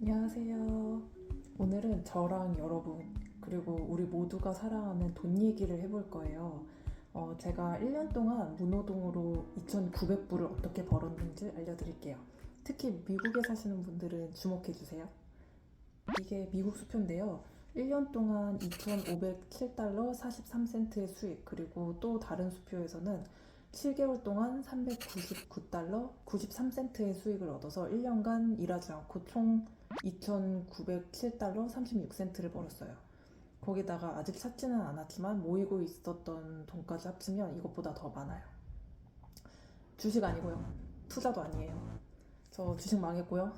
안녕하세요. 오늘은 저랑 여러분, 그리고 우리 모두가 사랑하는 돈 얘기를 해볼 거예요. 제가 1년 동안 문호동으로 2,900불을 어떻게 벌었는지 알려드릴게요. 특히 미국에 사시는 분들은 주목해주세요. 이게 미국 수표인데요. 1년 동안 2,507달러 43센트의 수익, 그리고 또 다른 수표에서는 7개월 동안 399달러 93센트의 수익을 얻어서 1년간 일하지 않고 총 2,907달러 36센트를 벌었어요. 거기다가 아직 찾지는 않았지만 모이고 있었던 돈까지 합치면 이것보다 더 많아요. 주식 아니고요. 투자도 아니에요. 저 주식 망했고요.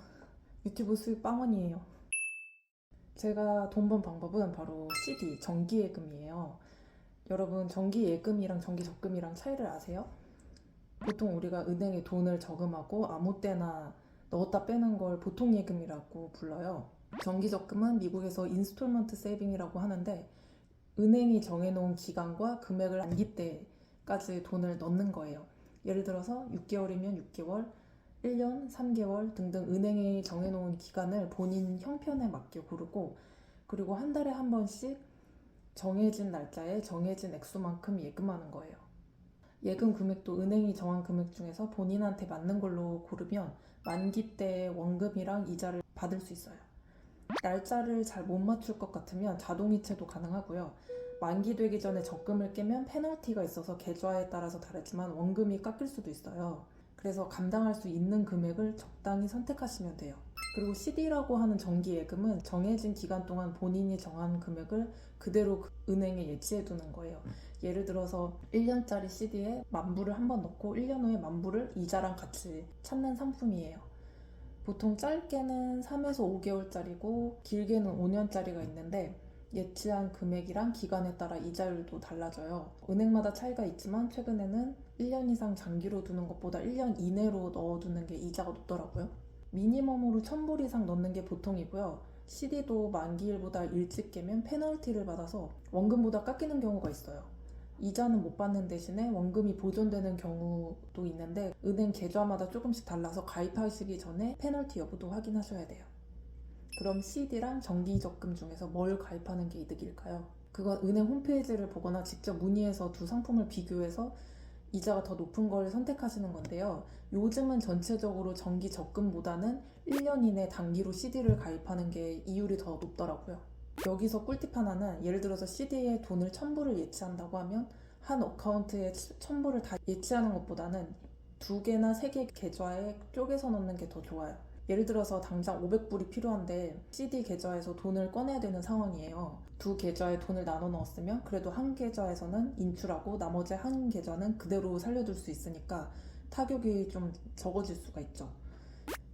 유튜브 수익 빵원이에요. 제가 돈 번 방법은 바로 CD, 정기예금이에요. 여러분, 정기예금이랑 정기적금이랑 차이를 아세요? 보통 우리가 은행에 돈을 저금하고 아무 때나 넣었다 빼는 걸 보통예금이라고 불러요. 정기적금은 미국에서 인스톨먼트 세이빙이라고 하는데 은행이 정해놓은 기간과 금액을 만기 때까지 돈을 넣는 거예요. 예를 들어서 6개월이면 6개월, 1년, 3개월 등등 은행이 정해놓은 기간을 본인 형편에 맞게 고르고, 그리고 한 달에 한 번씩 정해진 날짜에 정해진 액수만큼 예금하는 거예요. 예금 금액도 은행이 정한 금액 중에서 본인한테 맞는 걸로 고르면 만기 때 원금이랑 이자를 받을 수 있어요. 날짜를 잘 못 맞출 것 같으면 자동이체도 가능하고요. 만기 되기 전에 적금을 깨면 페널티가 있어서 계좌에 따라서 다르지만 원금이 깎일 수도 있어요. 그래서 감당할 수 있는 금액을 적당히 선택하시면 돼요. 그리고 CD라고 하는 정기예금은 정해진 기간 동안 본인이 정한 금액을 그대로 은행에 예치해 두는 거예요. 예를 들어서 1년짜리 CD에 10,000불을 한번 넣고 1년 후에 10,000불을 이자랑 같이 찾는 상품이에요. 보통 짧게는 3에서 5개월짜리고 길게는 5년짜리가 있는데 예치한 금액이랑 기간에 따라 이자율도 달라져요. 은행마다 차이가 있지만 최근에는 1년 이상 장기로 두는 것보다 1년 이내로 넣어두는 게 이자가 높더라고요. 미니멈으로 1,000불 이상 넣는 게 보통이고요. CD도 만기일보다 일찍 깨면 페널티를 받아서 원금보다 깎이는 경우가 있어요. 이자는 못 받는 대신에 원금이 보존되는 경우도 있는데 은행 계좌마다 조금씩 달라서 가입하시기 전에 페널티 여부도 확인하셔야 돼요. 그럼 CD랑 정기적금 중에서 뭘 가입하는 게 이득일까요? 그건 은행 홈페이지를 보거나 직접 문의해서 두 상품을 비교해서 이자가 더 높은 걸 선택하시는 건데요. 요즘은 전체적으로 정기적금보다는 1년 이내 단기로 CD를 가입하는 게 이율이 더 높더라고요. 여기서 꿀팁 하나는, 예를 들어서 CD에 돈을 1,000불을 예치한다고 하면 한 어카운트에 1,000불을 다 예치하는 것보다는 2개나 3개 계좌에 쪼개서 넣는 게 더 좋아요. 예를 들어서 당장 500불이 필요한데 CD 계좌에서 돈을 꺼내야 되는 상황이에요. 두 계좌에 돈을 나눠 넣었으면 그래도 한 계좌에서는 인출하고 나머지 한 계좌는 그대로 살려둘 수 있으니까 타격이 좀 적어질 수가 있죠.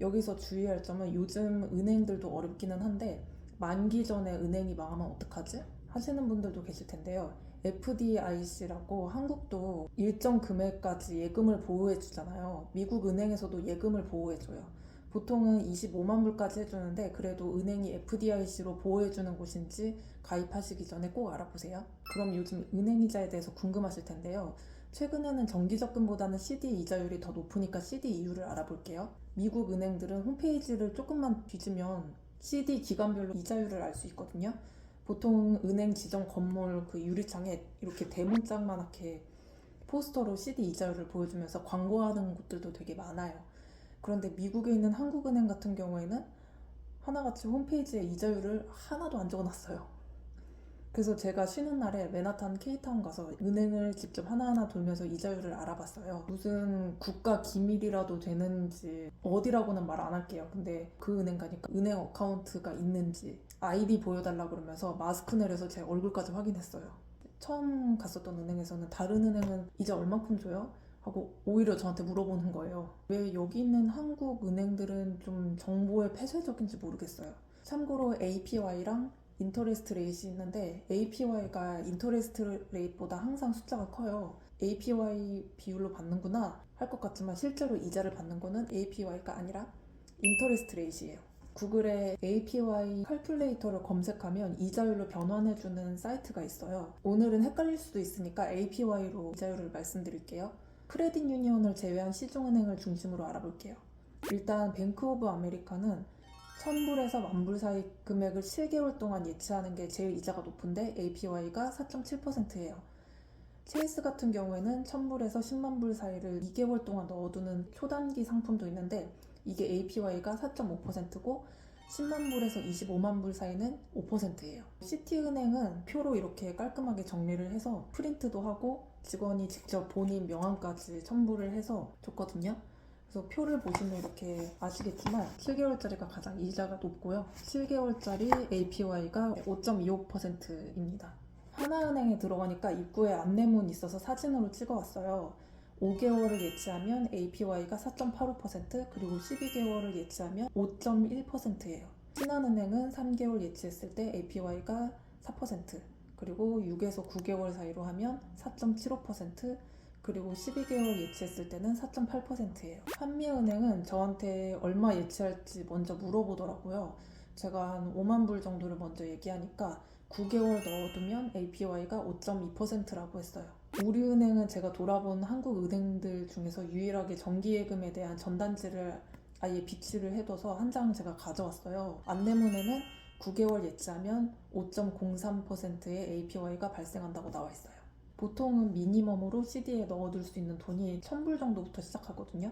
여기서 주의할 점은 요즘 은행들도 어렵기는 한데 만기 전에 은행이 망하면 어떡하지? 하시는 분들도 계실 텐데요. FDIC라고 한국도 일정 금액까지 예금을 보호해 주잖아요. 미국 은행에서도 예금을 보호해 줘요. 보통은 25만 불까지 해주는데 그래도 은행이 FDIC로 보호해주는 곳인지 가입하시기 전에 꼭 알아보세요. 그럼 요즘 은행이자에 대해서 궁금하실 텐데요. 최근에는 정기적금보다는 CD 이자율이 더 높으니까 CD 이율을 알아볼게요. 미국 은행들은 홈페이지를 조금만 뒤지면 CD 기간별로 이자율을 알 수 있거든요. 보통 은행 지정 건물 그 유리창에 이렇게 대문짝만하게 포스터로 CD 이자율을 보여주면서 광고하는 곳들도 되게 많아요. 그런데 미국에 있는 한국은행 같은 경우에는 하나같이 홈페이지에 이자율을 하나도 안 적어놨어요. 그래서 제가 쉬는 날에 맨하탄 K타운 가서 은행을 직접 하나하나 돌면서 이자율을 알아봤어요. 무슨 국가 기밀이라도 되는지 어디라고는 말 안 할게요. 근데 그 은행 가니까 은행 어카운트가 있는지 아이디 보여달라 그러면서 마스크 내려서 제 얼굴까지 확인했어요. 처음 갔었던 은행에서는 다른 은행은 이자 얼만큼 줘요? 하고 오히려 저한테 물어보는 거예요. 왜 여기 있는 한국 은행들은 좀 정보에 폐쇄적인지 모르겠어요. 참고로 APY랑 인터레스트 레이트이 있는데 APY가 인터레스트 레이트보다 항상 숫자가 커요. APY 비율로 받는구나 할 것 같지만 실제로 이자를 받는 거는 APY가 아니라 인터레스트 레이트이에요. 구글에 APY 칼큘레이터를 검색하면 이자율로 변환해주는 사이트가 있어요. 오늘은 헷갈릴 수도 있으니까 APY로 이자율을 말씀드릴게요. 크레딧 유니온을 제외한 시중은행을 중심으로 알아볼게요. 일단 뱅크 오브 아메리카는 1000불에서 10,000불 사이 금액을 7개월 동안 예치하는 게 제일 이자가 높은데 APY가 4.7%예요. 체이스 같은 경우에는 1000불에서 10만 불 사이를 2개월 동안 넣어두는 초단기 상품도 있는데 이게 APY가 4.5%고 10만 불에서 25만 불 사이는 5%예요. 시티은행은 표로 이렇게 깔끔하게 정리를 해서 프린트도 하고 직원이 직접 본인 명함까지 첨부를 해서 줬거든요. 그래서 표를 보시면 이렇게 아시겠지만 7개월짜리가 가장 이자가 높고요. 7개월짜리 APY가 5.25%입니다. 하나은행에 들어가니까 입구에 안내문 있어서 사진으로 찍어왔어요. 5개월을 예치하면 APY가 4.85% 그리고 12개월을 예치하면 5.1%예요. 신한은행은 3개월 예치했을 때 APY가 4% 그리고 6에서 9개월 사이로 하면 4.75% 그리고 12개월 예치했을 때는 4.8%예요. 한미은행은 저한테 얼마 예치할지 먼저 물어보더라고요. 제가 한 5만 불 정도를 먼저 얘기하니까 9개월 넣어두면 APY가 5.2%라고 했어요. 우리은행은 제가 돌아본 한국 은행들 중에서 유일하게 정기예금에 대한 전단지를 아예 비치를 해둬서 한 장 제가 가져왔어요. 안내문에는 9개월 예치하면 5.03%의 APY가 발생한다고 나와 있어요. 보통은 미니멈으로 CD에 넣어둘 수 있는 돈이 1000불 정도부터 시작하거든요.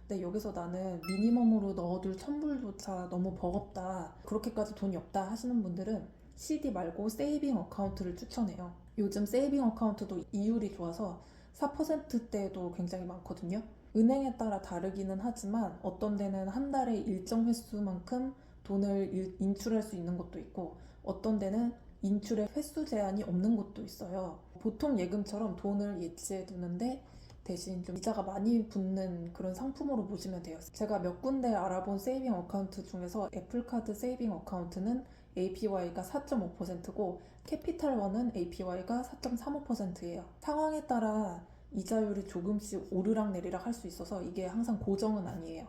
근데 여기서 나는 미니멈으로 넣어둘 1000불조차 너무 버겁다, 그렇게까지 돈이 없다 하시는 분들은 CD 말고 세이빙 어카운트를 추천해요. 요즘 세이빙 어카운트도 이율이 좋아서 4%대도 굉장히 많거든요. 은행에 따라 다르기는 하지만 어떤 데는 한 달에 일정 횟수만큼 돈을 인출할 수 있는 것도 있고 어떤 데는 인출의 횟수 제한이 없는 것도 있어요. 보통 예금처럼 돈을 예치해 두는데 대신 좀 이자가 많이 붙는 그런 상품으로 보시면 돼요. 제가 몇 군데 알아본 세이빙 어카운트 중에서 애플카드 세이빙 어카운트는 APY가 4.5%고 캐피탈원은 APY가 4.35%예요. 상황에 따라 이자율이 조금씩 오르락 내리락 할 수 있어서 이게 항상 고정은 아니에요.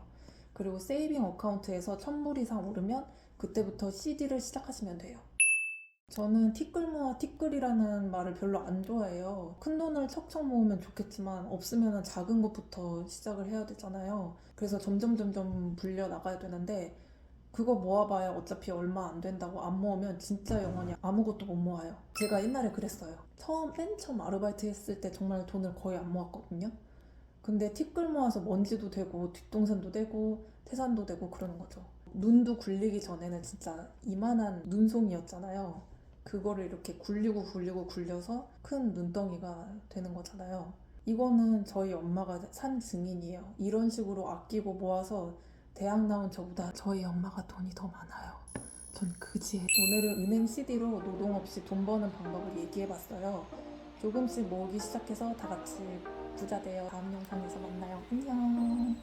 그리고 세이빙 어카운트에서 1000불 이상 오르면 그때부터 CD를 시작하시면 돼요. 저는 티끌 모아 티끌이라는 말을 별로 안 좋아해요. 큰 돈을 척척 모으면 좋겠지만 없으면 작은 것부터 시작을 해야 되잖아요. 그래서 점점 불려 나가야 되는데 그거 모아봐야 어차피 얼마 안 된다고 안 모으면 진짜 영원히 아무것도 못 모아요. 제가 옛날에 그랬어요. 맨 처음 아르바이트 했을 때 정말 돈을 거의 안 모았거든요. 근데 티끌 모아서 먼지도 되고 뒷동산도 되고 태산도 되고 그러는 거죠. 눈도 굴리기 전에는 진짜 이만한 눈송이였잖아요. 그거를 이렇게 굴려서 큰 눈덩이가 되는 거잖아요. 이거는 저희 엄마가 산 증인이에요. 이런 식으로 아끼고 모아서 대학 나온 저보다 저희 엄마가 돈이 더 많아요. 전 그지예요. 오늘은 은행 CD로 노동 없이 돈 버는 방법을 얘기해봤어요. 조금씩 모으기 시작해서 다 같이 부자 돼요. 다음 영상에서 만나요. 안녕.